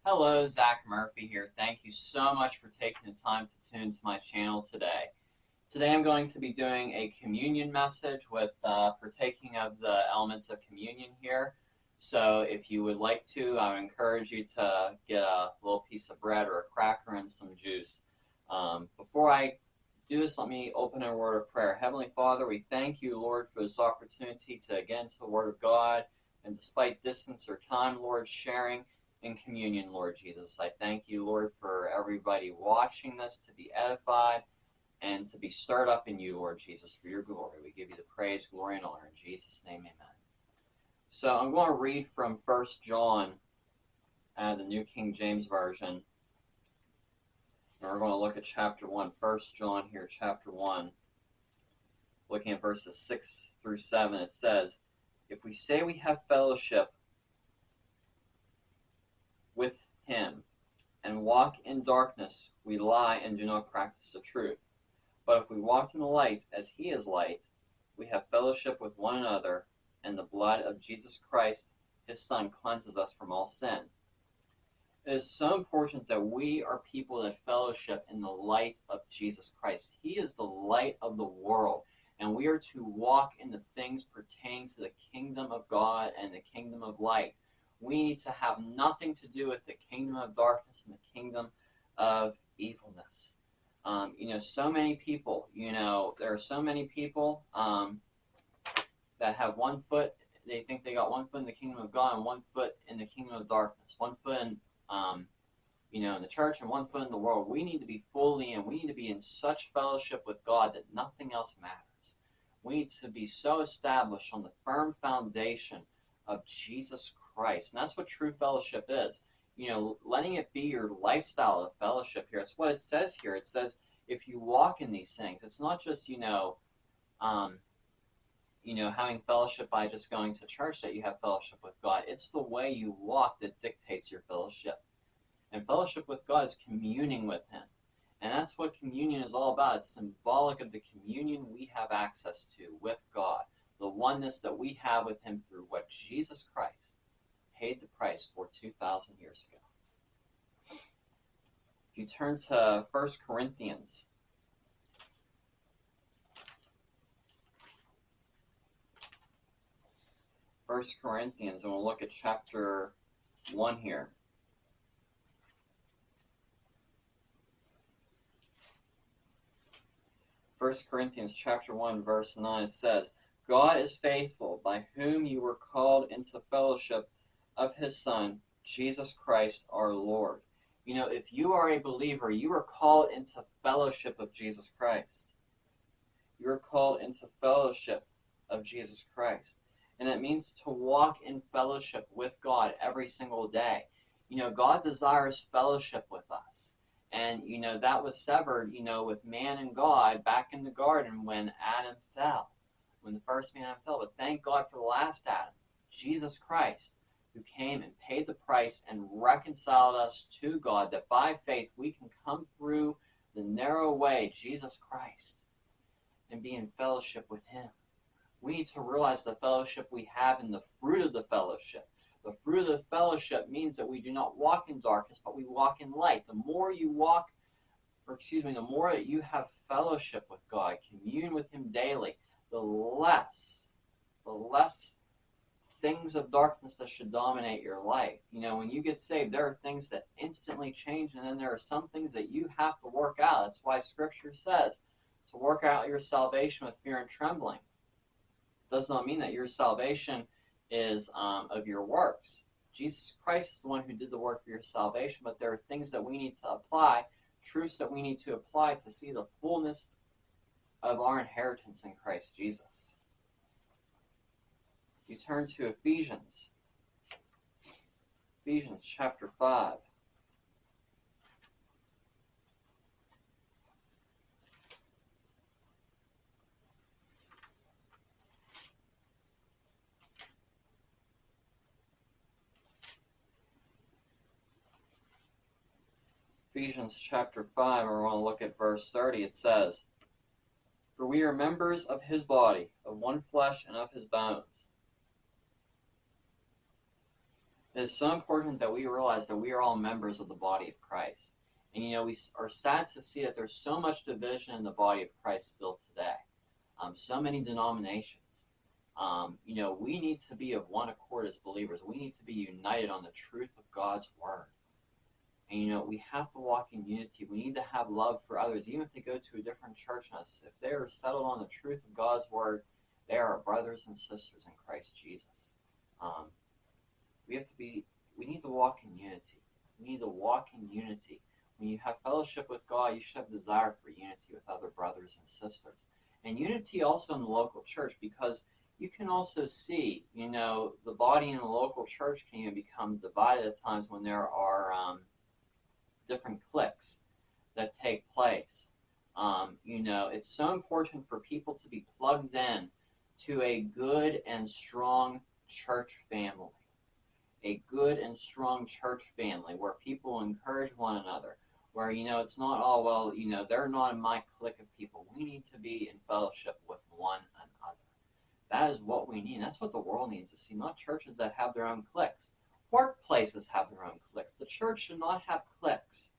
Hello, Zach Murphy here. Thank you so much for taking the time to tune to my channel today. Today I'm going to be doing a communion message with partaking of the elements of communion here. So if you would like to, I would encourage you to get a little piece of bread or a cracker and some juice. Before I do this, let me open a word of prayer. Heavenly Father, we thank you, Lord, for this opportunity to get into the Word of God. And despite distance or time, Lord, sharing in communion, Lord Jesus. I thank you, Lord, for everybody watching this to be edified and to be stirred up in you, Lord Jesus, for your glory. We give you the praise, glory, and honor. In Jesus' name, amen. So I'm going to read from 1 John, the New King James Version. And we're going to look at chapter 1. 1 John here, chapter 1. Looking at verses 6 through 7, it says, "If we say we have fellowship with him and walk in darkness, we lie and do not practice the truth. But if we walk in the light as he is light, we have fellowship with one another, and the blood of Jesus Christ, his Son, cleanses us from all sin." It is so important that we are people that fellowship in the light of Jesus Christ. He is the light of the world, and we are to walk in the things pertaining to the kingdom of God and the kingdom of light. We need to have nothing to do with the kingdom of darkness and the kingdom of evilness. So many people, there are so many people that have one foot, they think they got one foot in the kingdom of God and one foot in the kingdom of darkness, one foot in the church and one foot in the world. We need to be fully in, we need to be in such fellowship with God that nothing else matters. We need to be so established on the firm foundation of Jesus Christ. And that's what true fellowship is. Letting it be your lifestyle of fellowship here. It's what it says here. It says if you walk in these things, it's not just, having fellowship by just going to church that you have fellowship with God. It's the way you walk that dictates your fellowship. And fellowship with God is communing with him. And that's what communion is all about. It's symbolic of the communion we have access to with God, the oneness that we have with him through what Jesus Christ paid the price for 2,000 years ago. If you turn to 1 Corinthians, and we'll look at chapter 1 here. 1 Corinthians chapter 1, verse 9, it says, "God is faithful, by whom you were called into fellowship of his Son, Jesus Christ our Lord." If you are a believer, you are called into fellowship of Jesus Christ. You are called into fellowship of Jesus Christ. And it means to walk in fellowship with God every single day. God desires fellowship with us. And, that was severed, with man and God back in the garden when Adam fell, when the first man Adam fell. But thank God for the last Adam, Jesus Christ, who came and paid the price and reconciled us to God, that by faith we can come through the narrow way, Jesus Christ, and be in fellowship with him. We need to realize the fellowship we have in the fruit of the fellowship. The fruit of the fellowship means that we do not walk in darkness, but we walk in light. The more you walk, the more that you have fellowship with God, commune with him daily, the less things of darkness that should dominate your life. When you get saved, there are things that instantly change, and then there are some things that you have to work out. That's why Scripture says to work out your salvation with fear and trembling. It does not mean that your salvation is of your works. Jesus Christ is the one who did the work for your salvation, but there are things that we need to apply, truths that we need to apply to see the fullness of our inheritance in Christ Jesus. You turn to Ephesians chapter 5. Ephesians chapter 5, and we're going to look at verse 30. It says, "For we are members of his body, of one flesh and of his bones. It is so important that we realize that we are all members of the body of Christ. And we are sad to see that there's so much division in the body of Christ still today. So many denominations. We need to be of one accord as believers. We need to be united on the truth of God's word. And we have to walk in unity. We need to have love for others, even if they go to a different church than us. If they are settled on the truth of God's word, they are our brothers and sisters in Christ Jesus. We need to walk in unity. We need to walk in unity. When you have fellowship with God, you should have desire for unity with other brothers and sisters. And unity also in the local church, because you can also see, the body in the local church can even become divided at times when there are different cliques that take place. It's so important for people to be plugged in to a good and strong church family. A good and strong church family where people encourage one another, where, it's not all, well, they're not in my clique of people. We need to be in fellowship with one another. That is what we need. That's what the world needs to see, not churches that have their own cliques. Workplaces have their own cliques. The church should not have cliques.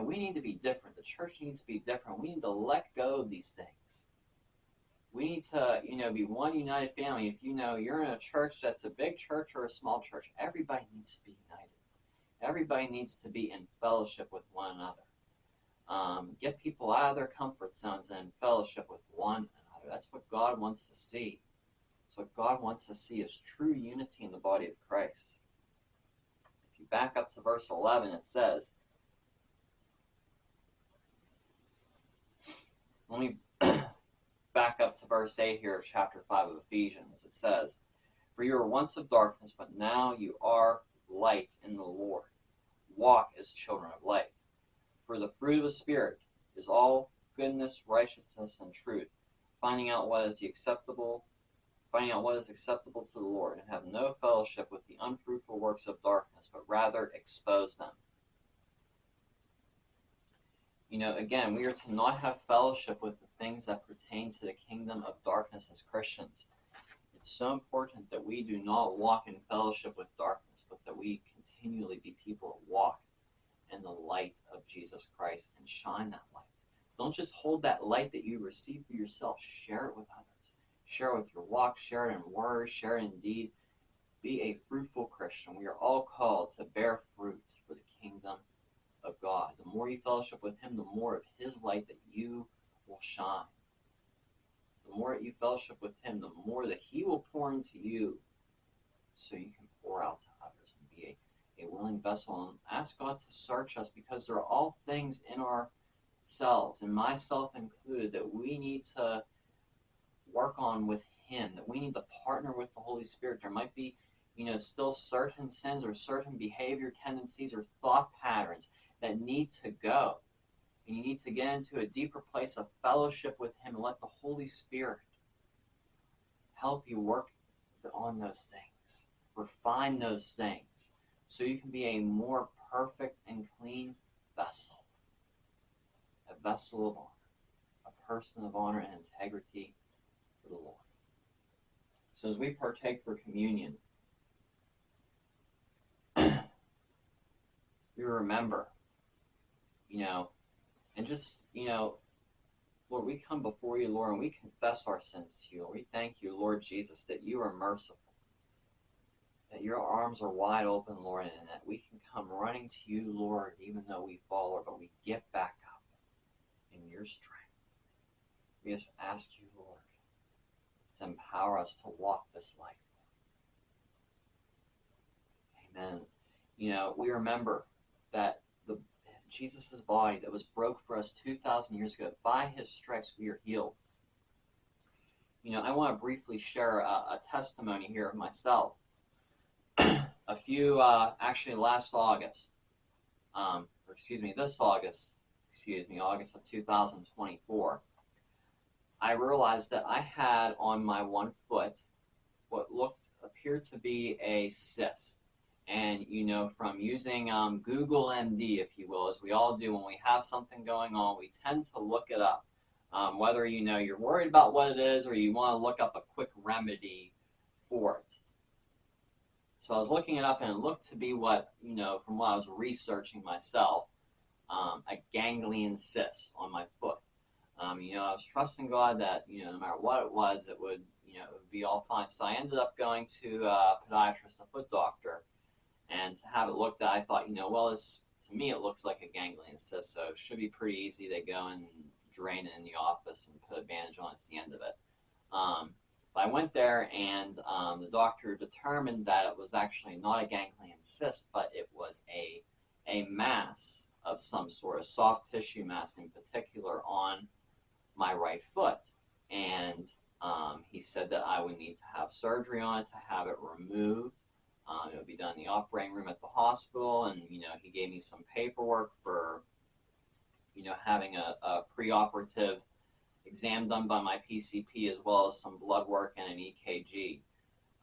We need to be different. The church needs to be different. We need to let go of these things. We need to, be one united family. If you're in a church that's a big church or a small church, everybody needs to be united. Everybody needs to be in fellowship with one another. Get people out of their comfort zones and fellowship with one another. That's what God wants to see. So what God wants to see is true unity in the body of Christ. If you back up to verse 11, it says, let me back up to verse 8 here of chapter 5 of Ephesians. It says, "For you were once of darkness, but now you are light in the Lord. Walk as children of light. For the fruit of the Spirit is all goodness, righteousness, and truth, finding out what is acceptable to the Lord, and have no fellowship with the unfruitful works of darkness, but rather expose them." Again, we are to not have fellowship with the things that pertain to the kingdom of darkness as Christians. It's so important that we do not walk in fellowship with darkness, but that we continually be people that walk in the light of Jesus Christ and shine that light. Don't just hold that light that you receive for yourself. Share it with others. Share it with your walk. Share it in word. Share it in deed. Be a fruitful Christian. We are all called to bear fruit for the kingdom of God. The more you fellowship with him, the more of his light that you will shine. The more that you fellowship with him, the more that he will pour into you, so you can pour out to others and be a willing vessel. And ask God to search us, because there are all things in ourselves, and myself included, that we need to work on with him, that we need to partner with the Holy Spirit. There might be still certain sins or certain behavior tendencies or thought patterns that need to go. And you need to get into a deeper place of fellowship with him and let the Holy Spirit help you work on those things, refine those things, so you can be a more perfect and clean vessel. A vessel of honor, a person of honor and integrity for the Lord. So as we partake for communion, we remember, and just, Lord, we come before you, Lord, and we confess our sins to you. We thank you, Lord Jesus, that you are merciful, that your arms are wide open, Lord, and that we can come running to you, Lord, even though we fall, Lord, but we get back up in your strength. We just ask you, Lord, to empower us to walk this life. Amen. We remember that Jesus' body that was broke for us 2,000 years ago, by his stripes we are healed. I want to briefly share a testimony here of myself. Actually last August, August of 2024, I realized that I had on my one foot what appeared to be a cyst. And, from using Google MD, if you will, as we all do when we have something going on, we tend to look it up. Whether, you're worried about what it is or you want to look up a quick remedy for it. So I was looking it up, and it looked to be what, from what I was researching myself, a ganglion cyst on my foot. I was trusting God that, no matter what it was, it would be all fine. So I ended up going to a podiatrist, a foot doctor, and to have it looked at, I thought, to me, it looks like a ganglion cyst, so it should be pretty easy. They go and drain it in the office and put a bandage on it. It's the end of it. But I went there, and the doctor determined that it was actually not a ganglion cyst, but it was a mass of some sort, a soft tissue mass in particular on my right foot. And he said that I would need to have surgery on it to have it removed. It would be done in the operating room at the hospital, and he gave me some paperwork for having a preoperative exam done by my PCP, as well as some blood work and an EKG.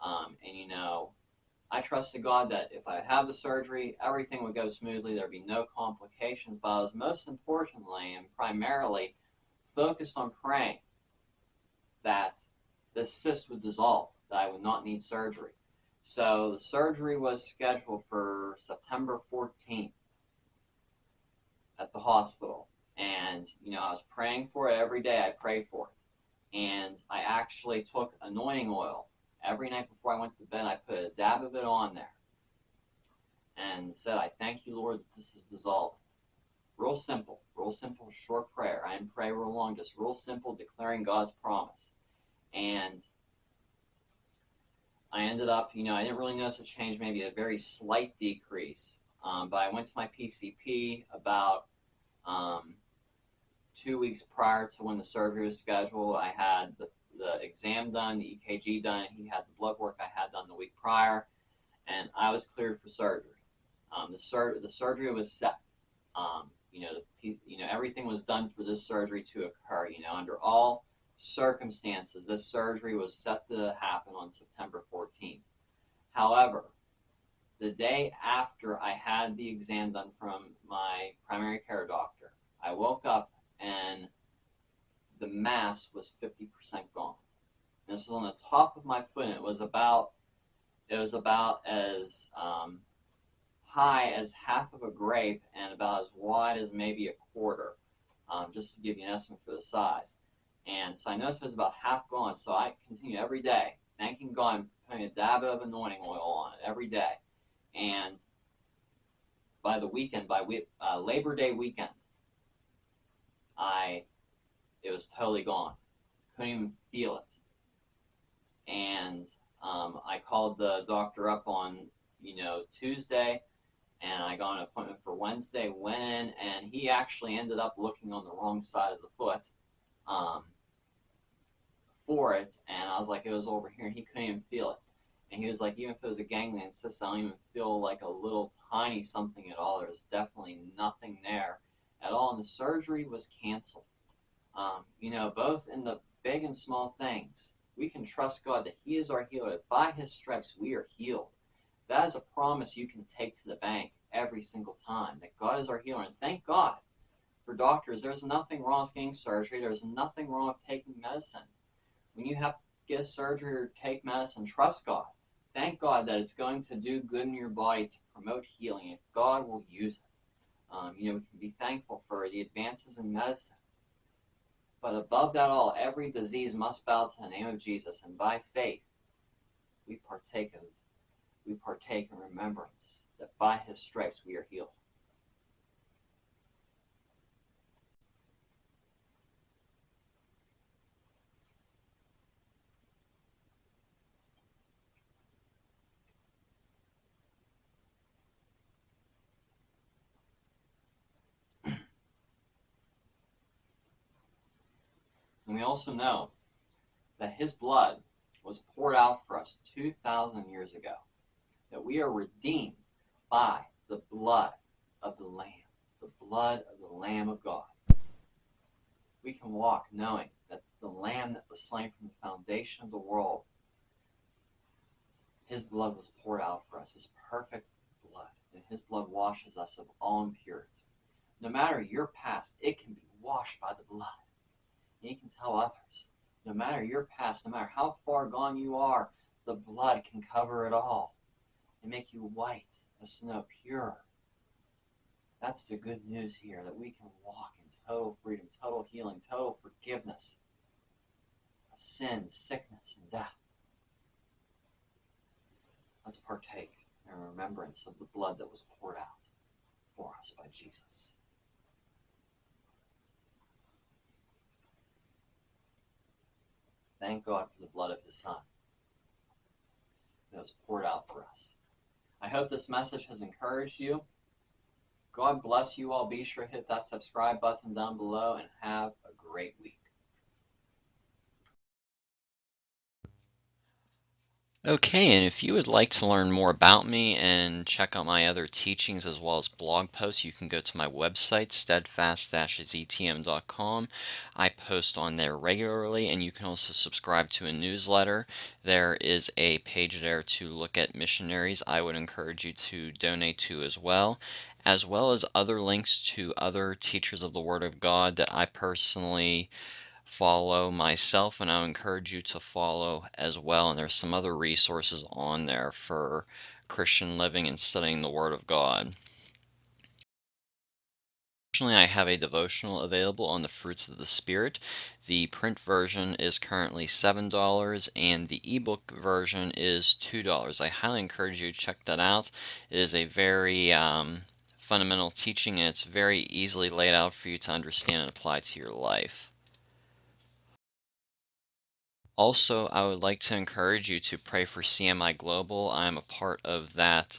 I trusted God that if I have the surgery, everything would go smoothly. There'd be no complications. But I was most importantly and primarily focused on praying that this cyst would dissolve, that I would not need surgery. So the surgery was scheduled for September 14th at the hospital. And, I was praying for it every day. I prayed for it. And I actually took anointing oil. Every night before I went to bed, I put a dab of it on there and said, I thank you, Lord, that this is dissolved. Real simple, short prayer. I didn't pray real long, just real simple, declaring God's promise. And I ended up, I didn't really notice a change, maybe a very slight decrease. But I went to my PCP about 2 weeks prior to when the surgery was scheduled. I had the exam done, the EKG done. He had the blood work I had done the week prior, and I was cleared for surgery. The surgery was set. Everything was done for this surgery to occur. Under all circumstances, this surgery was set to happen on September 14th. However, the day after I had the exam done from my primary care doctor, I woke up and the mass was 50% gone. And this was on the top of my foot, and it was about as high as half of a grape and about as wide as maybe a quarter, just to give you an estimate for the size. And so I noticed it was about half gone, so I continued every day, thanking God and putting a dab of anointing oil on it every day. And by the weekend, Labor Day weekend, it was totally gone. Couldn't even feel it. And I called the doctor up on, Tuesday, and I got an appointment for Wednesday, went in, and he actually ended up looking on the wrong side of the foot for it, and I was like, it was over here, and he couldn't even feel it. And he was like, even if it was a ganglion cyst, I don't even feel like a little tiny something at all. There's definitely nothing there at all, and the surgery was canceled. Both in the big and small things, we can trust God that He is our healer. By His stripes, we are healed. That is a promise you can take to the bank every single time, that God is our healer. And thank God for doctors. There's nothing wrong with getting surgery. There's nothing wrong with taking medicine. When you have to get surgery or take medicine, trust God. Thank God that it's going to do good in your body to promote healing, and God will use it. We can be thankful for the advances in medicine. But above that all, every disease must bow to the name of Jesus, and by faith, we partake in remembrance that by His stripes we are healed. And we also know that His blood was poured out for us 2,000 years ago, that we are redeemed by the blood of the Lamb, the blood of the Lamb of God. We can walk knowing that the Lamb that was slain from the foundation of the world, His blood was poured out for us, His perfect blood, and His blood washes us of all impurity. No matter your past, it can be washed by the blood. And you can tell others, no matter your past, no matter how far gone you are, the blood can cover it all. and make you white as snow, pure. That's the good news here, that we can walk in total freedom, total healing, total forgiveness of sin, sickness, and death. Let's partake in remembrance of the blood that was poured out for us by Jesus. Thank God for the blood of his Son that was poured out for us. I hope this message has encouraged you. God bless you all. Be sure to hit that subscribe button down below and have a great week. Okay, and if you would like to learn more about me and check out my other teachings as well as blog posts, you can go to my website, steadfast-etm.com. I post on there regularly, and you can also subscribe to a newsletter. There is a page there to look at missionaries I would encourage you to donate to as well as other links to other teachers of the Word of God that I personally follow myself, and I would encourage you to follow as well. And there's some other resources on there for Christian living and studying the Word of God. Additionally, I have a devotional available on the fruits of the Spirit. The print version is currently $7 and the ebook version is $2. I highly encourage you to check that out. It is a very fundamental teaching, and it's very easily laid out for you to understand and apply to your life. Also, I would like to encourage you to pray for CMI Global. I'm a part of that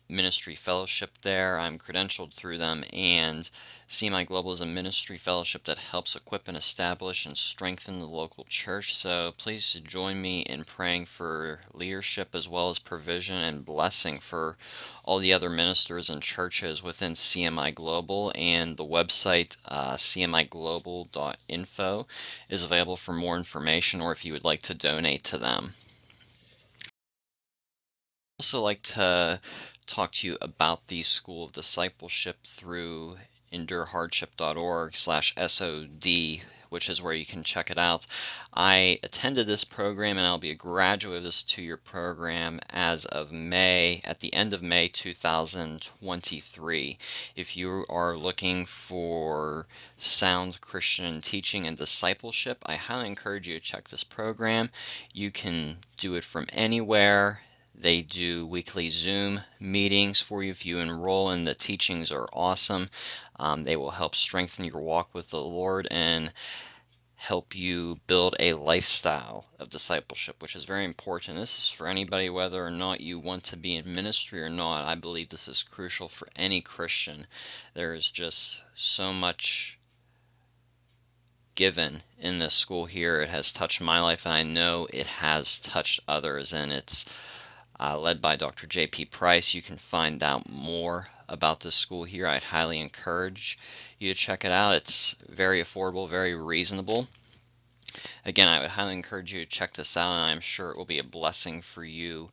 ministry fellowship there. I'm credentialed through them, and CMI Global is a ministry fellowship that helps equip and establish and strengthen the local church. So please join me in praying for leadership as well as provision and blessing for all the other ministers and churches within CMI Global. And the website cmiglobal.info is available for more information, or if you would like to donate to them. Also like to talk to you about the School of Discipleship through endurehardship.org/SOD, which is where you can check it out. I attended this program, and I'll be a graduate of this 2-year program as of May, at the end of May 2023. If you are looking for sound Christian teaching and discipleship, I highly encourage you to check this program. You can do it from anywhere. They do weekly Zoom meetings for you if you enroll, and the teachings are awesome. They will help strengthen your walk with the Lord and help you build a lifestyle of discipleship, which is very important. This is for anybody, whether or not you want to be in ministry or not. I believe this is crucial for any Christian. There is just so much given in this school here. It has touched my life, and I know it has touched others, and it's led by Dr. J.P. Price. You can find out more about this school here. I'd highly encourage you to check it out. It's very affordable, very reasonable. Again, I would highly encourage you to check this out, and I'm sure it will be a blessing for you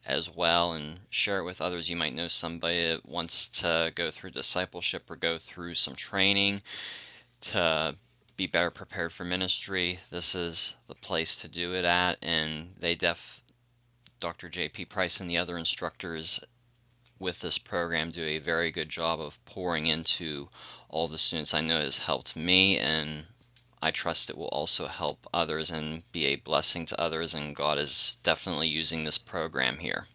as well, and share it with others. You might know somebody that wants to go through discipleship or go through some training to be better prepared for ministry. This is the place to do it at, and Dr. J.P. Price and the other instructors with this program do a very good job of pouring into all the students. I know it has helped me, and I trust it will also help others and be a blessing to others, and God is definitely using this program here.